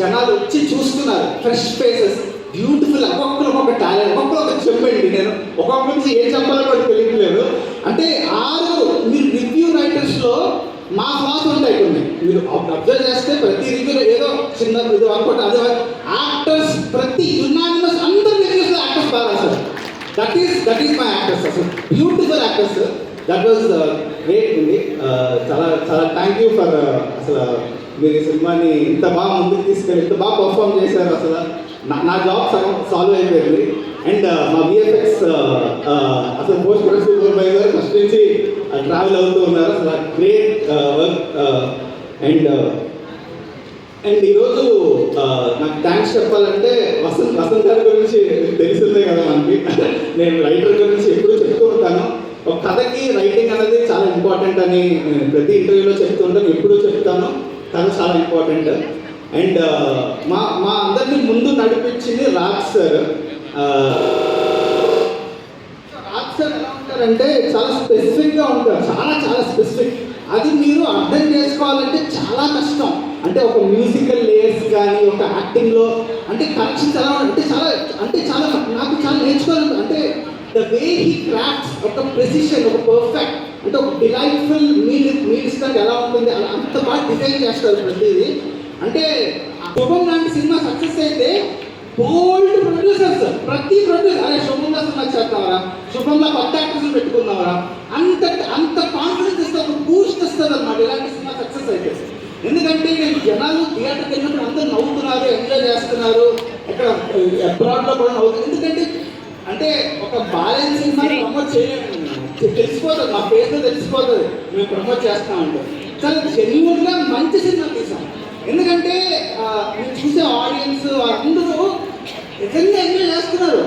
జనాలు వచ్చి చూస్తున్నారు, ఫ్రెష్ ఫేసెస్, బ్యూటిఫుల్, ఒక్కొక్క టాలెంట్, ఒక్కొక్క చెప్పండి. నేను ఒక్కొక్క నుంచి ఏం చెప్పాలో కూడా తెలియట్లేదు. అంటే 6 మీరు రివ్యూ రైటర్స్లో మా క్లాస్ ఉంటాయి కొన్ని. మీరు అబ్జర్వ్ చేస్తే ప్రతి రివ్యూలో ఏదో చిన్న ఇది అనుకోండి, అదే యాక్టర్స్ ప్రతి యునానిమస్ అందరు రివ్యూస్లో యాక్టర్స్ బాగా రాశారు. దట్ ఈస్ మై యాక్టర్స్, అసలు beautiful actors. That was great అండి. చాలా చాలా థ్యాంక్ యూ ఫర్ అసలు మీరు ఈ సినిమాని ఇంత బాగా ముందుకు తీసుకెళ్ళి ఇంత బాగా పర్ఫామ్ చేశారు. అసలు నా జాబ్ సగం సాల్వ్ అయిపోయింది. అండ్ మా విఎఫ్ఎక్స్ అసలు పోస్ట్ ప్రొడక్షన్ సూపర్వైజర్ ఫస్ట్ నుంచి ట్రావెల్ అవుతూ ఉన్నారు. అసలు గ్రేట్ వర్క్. అండ్ ఈరోజు నాకు థ్యాంక్స్ చెప్పాలంటే వసంత్ గారి గురించి తెలిసిందే కదా మనకి. నేను రైటర్ గురించి ఎప్పుడూ చెప్తూ ఉంటాను. ఒక కథకి రైటింగ్ అనేది చాలా ఇంపార్టెంట్ అని ప్రతి ఇంటర్వ్యూలో చెప్తూ ఉంటాను, ఎప్పుడూ చెప్తాను. కథ చాలా ఇంపార్టెంట్. అండ్ మా అందరినీ ముందు నడిపించింది రాజ్ సార్. రాజ్ సార్ ఎలా ఉంటారంటే చాలా స్పెసిఫిక్గా ఉంటారు, చాలా చాలా స్పెసిఫిక్. అది మీరు అర్థం చేసుకోవాలంటే చాలా కష్టం. అంటే ఒక మ్యూజికల్ లేయర్స్ కానీ ఒక యాక్టింగ్లో అంటే కరెక్షన్స్ ఎలా అంటే చాలా నాకు చాలా నేర్చుకోవాలి. అంటే ద వే హీ క్రాఫ్ట్స్ ఒక ప్రెసిషన్, ఒక పర్ఫెక్ట్, అంటే ఒక డిలైట్ఫుల్ మీల్ ఇస్తానికి ఎలా ఉంటుంది అలా అంత బాగా డిజైన్ చేస్తారు ప్రతిదీ. అంటే శుభం లాంటి సినిమా సక్సెస్ అయితే బోల్డ్ ప్రొడ్యూసర్స్, ప్రతి ప్రొడ్యూసర్ అరే శుభంగా సినిమా చేస్తావరా, శుభంగా కొత్త యాక్టర్స్ పెట్టుకున్నావరా, అంత కాన్ఫిడెన్స్ ఇస్తే ఒక బూస్ట్ ఇస్తుంది అన్నమాట ఇలాంటి సినిమా సక్సెస్ అయితే. ఎందుకంటే నేను జనాలు థియేటర్కి వెళ్ళినప్పుడు అందరూ నవ్వుతున్నారు, ఎంజాయ్ చేస్తున్నారు. ఇక్కడ అబ్రాడ్లో కూడా నవ్వుతున్నారు. ఎందుకంటే అంటే ఒక బాలెన్స్ సినిమా ప్రమోట్ చేయలేము, తెలిసిపోతుంది, మా ఫేస్లో తెలిసిపోతుంది మేము ప్రమోట్ చేస్తామంటే. చాలా జెన్యూన్గా మంచి సినిమా తీసాం. ఎందుకంటే మీరు చూసే ఆడియన్స్ అందరూ నిజంగా ఎంజాయ్ చేస్తున్నారు.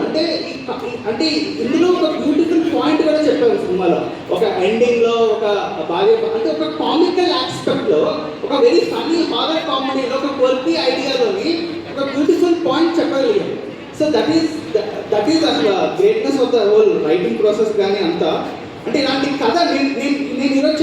అంటే ఇందులో ఒక బ్యూటిఫుల్ పాయింట్ కూడా చెప్పారు సినిమాలో. ఒక ఎండింగ్లో ఒక భార్య అంటే ఒక కామికల్ ఆస్పెక్ట్లో ఒక వెరీ ఫన్నీ హారర్ కామెడీలో ఒక క్వాలిటీ ఐడియాలోని ఒక బ్యూటిఫుల్ పాయింట్ చెప్పగలిగారు. సో దట్ ఈస్ అసలు greatness of the whole writing process కానీ అంతా. అంటే ఇలాంటి కథ నేను ఈరోజు